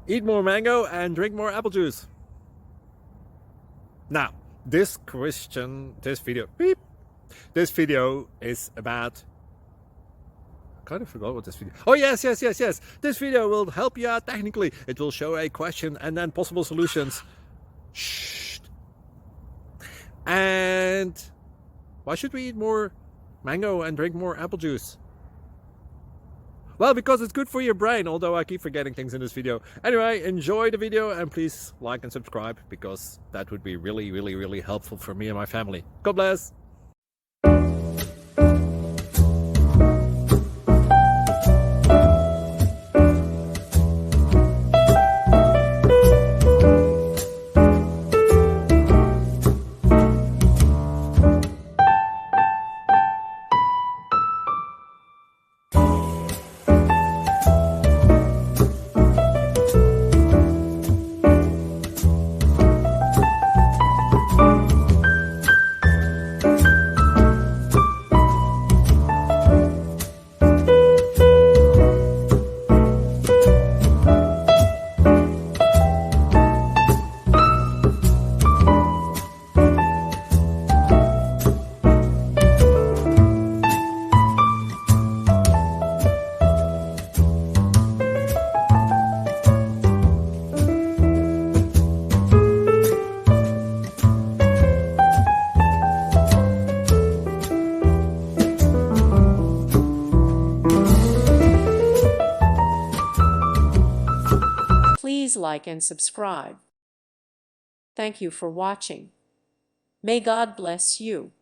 Eat more mango and drink more apple juice. Now, this video is about, I kind of forgot what this video. Oh, yes. This video will help you out technically. It will show a question and then possible solutions. Shh. And why should we eat more mango and drink more apple juice? Well, because it's good for your brain, although I keep forgetting things in this video. Anyway, enjoy the video and please like and subscribe, because that would be really helpful for me and my family. God bless! Please like and subscribe. Thank you for watching. May God bless you.